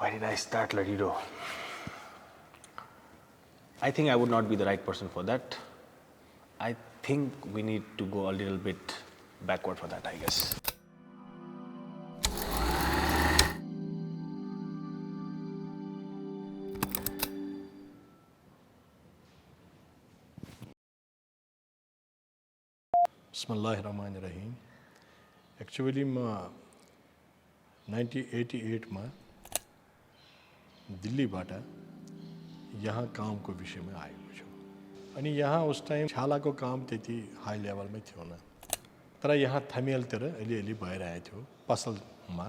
Why did I start Ladido? I think I would not be the right person for that. I think we need to go a little bit backward for that, I guess. Bismillahirrahmanirrahim. Actually, ma 1988 में दिल्ली बाटा यहाँ काम को विषय में आएको छु अनि यहाँ उस टाइम छालाको काम त्यति हाई लेभलमै थियो न तर यहाँ थमियालतिर अलि भइरहेको थियो पसलमा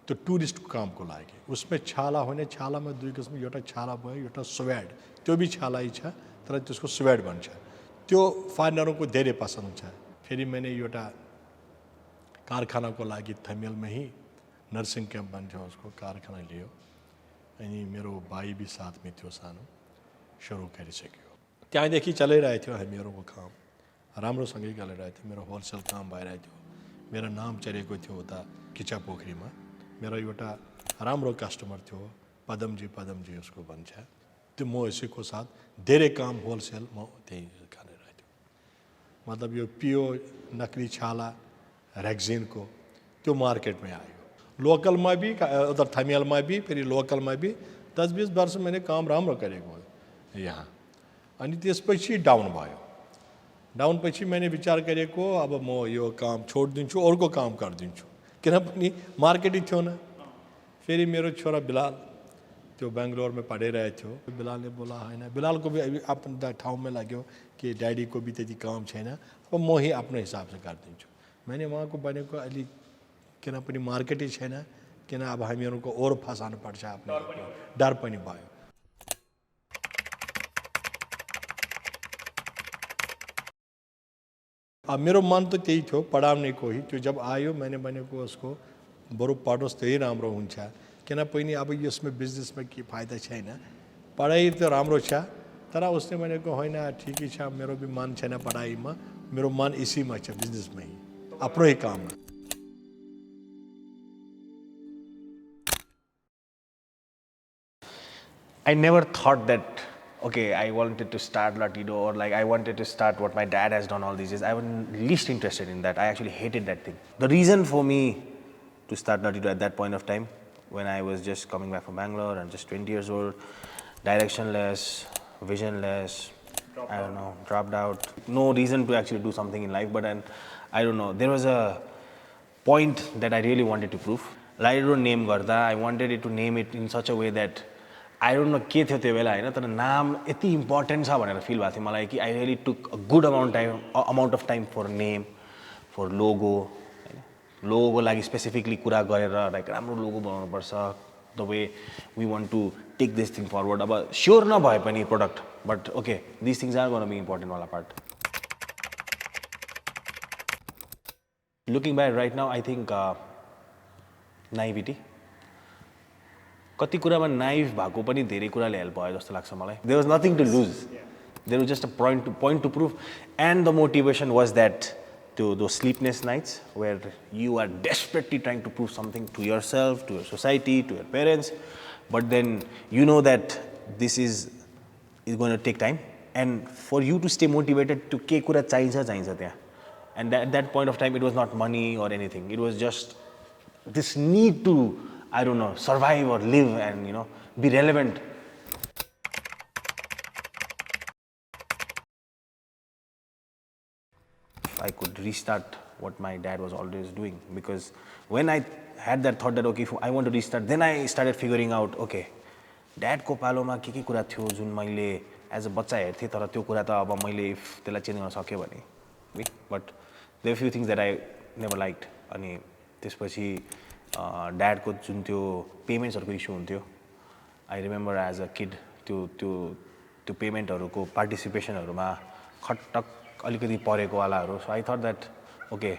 त्यो टुरिस्टको कामको लागि उसमें छाला होने छालामा दुई किसिम एउटा छाला भयो एउटा स्वेड त्यो भी छालै छ तर त्यसको स्वेड भन्छ त्यो फार्नरको धेरै पसन्द छ फेरि मैंने एउटा कारखानाको लागि थमियालमै ही नर्सिङ क्याम्प भन्छ उसको कारखाना लियो अनि मेरो भाइ भी साथ में थियो सानो सुरु गरिसक्यो त्यहाँदेखि चलिरहेको थियो हामीहरूको काम राम्रोसँगै चलिरहेको थियो मेरो होलसेल काम भइरहेको थियो मेरो नाम चलेको थियो उता किचा पोखरीमा मेरो एउटा राम्रो कस्टमर थियो पदमजी उसको भन्छ त्यो म यसको साथ धेरै काम होलसेल म त्यही गरिरहेको थियो मतलब यो पियो नकली छाला रेक्जिनको त्यो मार्केटमै आयो लोकलमा भी उधर थमियालमा भी फेरि लोकलमा भी 10-20 वर्ष मैंने काम राम्रो गरेको यहाँ अनि त्यसपछि डाउन भयो डाउन पछि मैंने विचार गरेको अब म यो काम छोडिदिन्छु अर्को काम गरिदिन्छु किनभने मार्केटै थियो न फेरि मेरो छोरा बिलाल त्यो बेंगलोरमा पढिरहेको थियो बिलालले बोला हैन बिलालको भी आफ्नो ठाउँमा लाग्यो कि ड्याडी को भी त्यति काम छैन अब म ही आफ्नो हिसाबले गरिदिन्छु मैंने उहाँको भनेको अलि किनभने मार्केटै छैन किन अब हामीहरूको और फसानु पर्छ आफ्नो डर पनि भयो अब मेरो मन त त्यही थियो पढाउने कोही त्यो जब आयो मैंने भनेको उसको बरु पढोस् त्यही राम्रो हुन्छ किनभने अब यसमा बिजनेसमा के फाइदा छैन पढाइ त राम्रो छ तर उसले भनेको होइन ठिकै छ मेरो भी मन छैन पढाइमा मेरो मन इसीमा छ बिजनेसमै आफ्नै काममा I never thought that, okay, I wanted to start Latido or like I wanted to start what my dad has done all these years. I was least interested in that. I actually hated that thing. The reason for me to start Latido at that point of time, when I was just coming back from Bangalore and just 20 years old, directionless, visionless, I don't know, dropped out. No reason to actually do something in life, but then, I don't know, there was a point that I really wanted to prove. Latido name garda, I wanted it to name it in such a way that I don't know के थियो त्यो बेला हैन तर नाम यति important छ भनेर फिल भएको थियो मलाई कि I really took a good amount of time for name for logo हैन लोगोको लागि स्पेसिफिकली कुरा गरेर लाइक राम्रो लोगो बनाउनु पर्छ the way we want to take this thing forward अब स्योर नभए पनि product but okay this things are gonna be important वाला part looking back right now I think naivety कति कुरामा नाइभ भएको पनि धेरै कुराले हेल्प भयो जस्तो लाग्छ मलाई there was nothing to lose there was just a point to prove and the motivation was that those sleepless nights where you are desperately trying to prove something to yourself, to your society, to your parents, but then you know that this is going to take time and for you to stay motivated to के कुरा चाहिन्छ त्यहाँ and at that point of time it was not money or anything, it was just this need to I don't know, survive or live and, you know, be relevant. I could restart what my dad was always doing because when I had that thought that, okay, if I want to restart, then I started figuring out, okay, dad को पालोमा के कुरा थियो जुन मैले as a बच्चा हेर्थेँ तर त्यो कुरा त अब मैले त्यसलाई चेन्ज गर्न सक्यो भने but there are few things that I never liked अनि त्यसपछि dad को जुन त्यो पेमेन्ट्सहरुको इस्यु हुन्थ्यो I remember as a kid त्यो पेमेन्टहरुको पार्टिसिपेसनहरुमा खटक अलिकति परेको वालाहरु so I thought that okay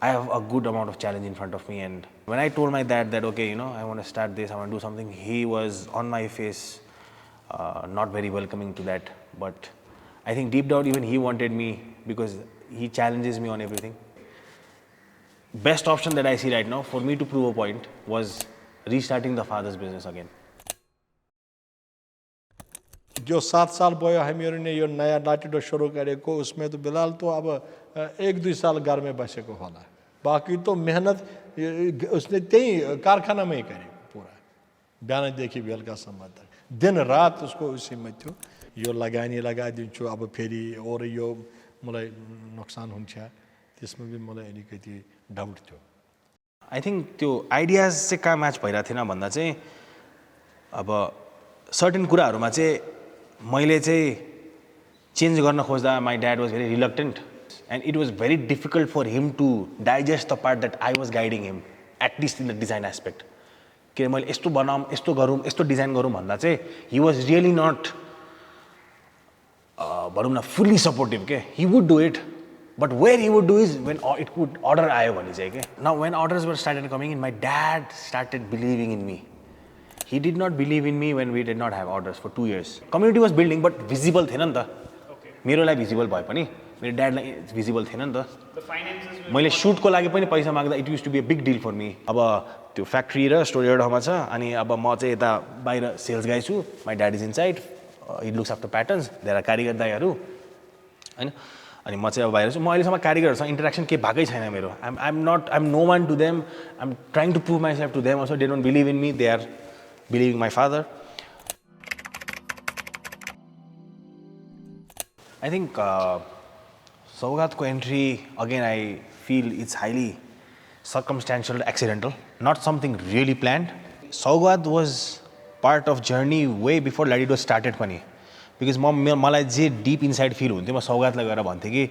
I have a good amount of challenge in front of me and when I told my dad that okay, you know, I want to start this, I want to do something, he was on my face not very welcoming to that, but I think deep down even he wanted me because he challenges me on everything. Best option that I see right now for me to prove a point was restarting the father's business again. जो 7 साल भयो हामीहरू ने यो नयाँ लाटिडो सुरु गरेको उसमें तो बिलाल तो अब 1-2 साल घरमै बसेको होला बाकी तो मेहनत उसने त्यही कारखानामै गरेको पुरा बिहानदेखि बेलुकासम्म त दिन रात उसको उसीमा थियो यो लगानी लगाइदिन्छु अब फेरि और यो मलाई नोक्सान हुन्छ त्यसमा पनि मलाई अलिकति डाउट थियो आई थिङ्क त्यो आइडियाज चाहिँ कहाँ म्याच भइरहेको थिएन भन्दा चाहिँ अब सर्टेन कुराहरूमा चाहिँ मैले चाहिँ चेन्ज गर्न खोज्दा my dad was very reluctant and it was very difficult for him to digest the part that I was guiding him at least in the design aspect कि मैले यस्तो बनाऊँ यस्तो गरौँ यस्तो डिजाइन गरौँ भन्दा चाहिँ हि वाज रियली नट भनौँ न फुल्ली सपोर्टिभ के he would do it but where he would do is when it would order आयो भने चाहिँ के now when orders were started coming in my dad started believing in me He did not believe in me when we did not have orders for 2 years. Community was building, but visible थिएन नि त मेरो लागि visible भए पनि मेरो ड्याडलाई visible थिएन नि त मैले सुटको लागि पनि पैसा माग्दा it use to be a big deal for me अब त्यो फ्याक्ट्री र स्टोर एउटा ठाउँमा छ अनि अब म चाहिँ यता बाहिर सेल्स गाई छु my dad is inside it looks after patterns धेरै कारिगर दाईहरू होइन अनि म चाहिँ अब बाहिर छु म अहिलेसम्म कारिगरहरूसँग इन्टरेक्सन केही भएकै छैन मेरो I'm no one to them I'm trying to prove myself to them also they don't believe in me they are believing my father. I think Saugatko entry, again I feel it's highly circumstantial, accidental, not something really planned. Saugat was part of journey way before Ladido started pani. Because मलाई जे deep inside feel हुन्थ्यो म सौगातलाई गएर भन्थेँ कि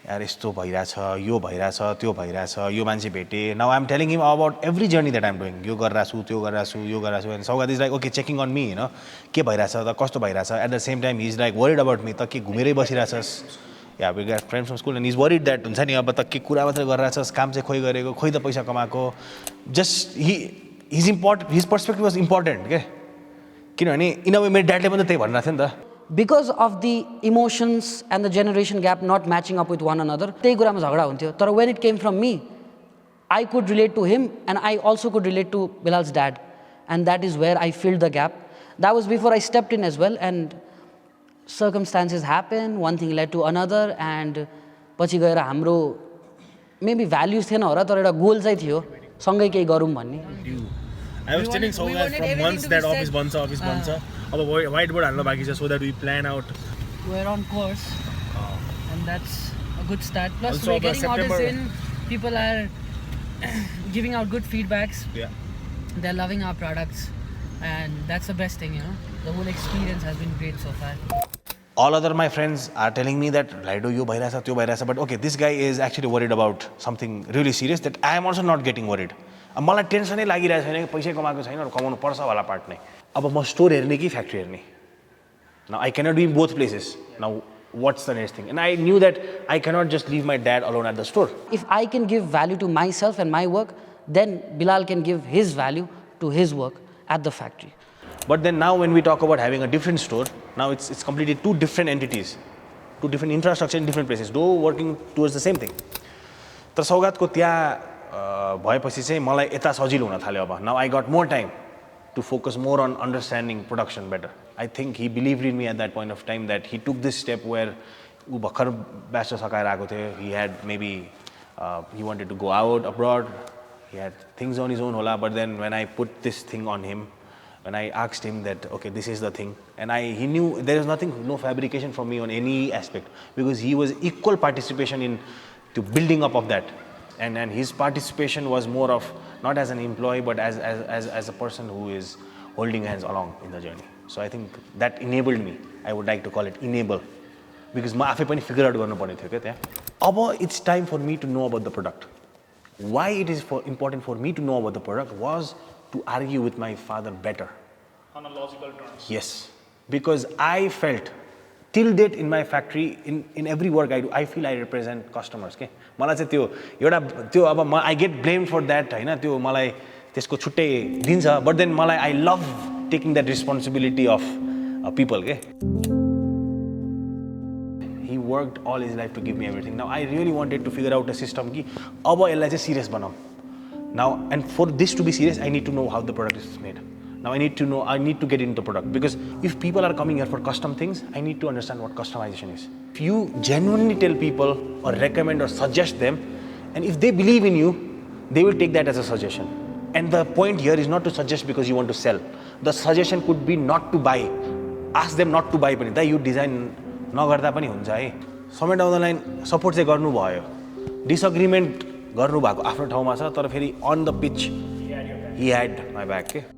यार यस्तो भइरहेछ यो भइरहेछ त्यो भइरहेछ यो मान्छे भेटेँ now I'm telling him about every journey that I'm doing यो गरिरहेको छु त्यो गरिरहेको छु यो गरिरहेको छु and Saugat is like okay checking on me होइन के भइरहेछ त कस्तो भइरहेछ at the same time is like worried about me त के घुमेरै बसिरहेछस् या we get friends from school and is worried that हुन्छ नि अब त के कुरा मात्रै गरिरहेछस् काम चाहिँ खोइ गरेको खोइ त पैसा कमाएको just his perspective was important के किनभने इन अ वे मेरो ड्याडले पनि त्यही भनिरहेको थियो नि त because of the emotions and the generation gap not matching up with one another त्यही कुरामा झगडा हुन्थ्यो तर when it came from me I could relate to him and I also could relate to Bilal's dad and that is where I filled the gap that was before I stepped in as well and circumstances happened one thing led to another and पछि गएर हाम्रो maybe values थिएन होला तर एउटा goal चाहिँ थियो सँगै केही गरौँ भन्ने I was telling Saugat from months that office bन्छ अब white board हाल्नु बाँकी छ so that we plan out we're on course and that's a good start plus Also, we're getting September- orders in people are giving out good feedbacks yeah they're loving our products and that's the best thing the whole experience has been great so far all other my friends are telling me that Lido यो भइरहेछ त्यो भइरहेछ but okay this guy is actually worried about something really serious that I am also not getting worried अब मलाई टेन्सनै लागिरहेको छैन कि पैसै कमाएको छैन र कमाउनु पर्छ होला पार्ट नै अब म स्टोर हेर्ने कि फ्याक्ट्री हेर्ने now I cannot be in both places now what's the next thing and I knew that I cannot just leave my dad alone at the store if I can give value to myself and my work then Bilal can give his value to his work at the factory but then now when we talk about having a different store now it's completely two different entities two different infrastructure in different places though working towards the same thing तर सौगातको त्यहाँ भएपछि चाहिँ मलाई यता सजिलो हुन थाल्यो अब now I got more time to focus more on understanding production better. I think he believed in me at that point of time that he took this step where ऊ भर्खर ब्याचलर सकाएर आएको थियो he had maybe he wanted to go out abroad he had things on his own होला but then when I put this thing on him when I asked him that okay this is the thing and he knew there is nothing no fabrication from me on any aspect because he was equal participation in to building up of that and his participation was more of not as an employee but as a person who is holding hands along in the journey so I think that enabled me I would like to call it enable because म आफै पनि figure out गर्नुपर्ने थियो क्या त्यहाँ अब it's time for me to know about the product why it is important for me to know about the product was to argue with my father better on a logical terms yes because I felt till date in my factory in every work I do I feel I represent customers के मलाई चाहिँ त्यो एउटा त्यो अब I get blamed for that हैन त्यो मलाई त्यसको छुट्टै दिन्छ but then मलाई I love taking that responsibility of people के he worked all his life to give me everything now I really wanted to figure out a system कि अब यसलाई चाहिँ सिरियस बनाऊ Now, and for this to be serious, I need to know how the product is made. Now I need to get into the product, because if people are coming here for custom things, I need to understand what customization is. If you genuinely tell people or recommend or suggest them, and if they believe in you, they will take that as a suggestion. And the point here is not to suggest because you want to sell. The suggestion could be not to buy. Ask them not to buy पनि दा यो design नगर्दा पनि हुन्छ है. Somewhere down the line support चाहिँ गर्नु भयो. डिसएग्रीमेन्ट गर्नु भएको आफ्नो ठाउँमा छ, तर फेरि on the pitch he had my back के.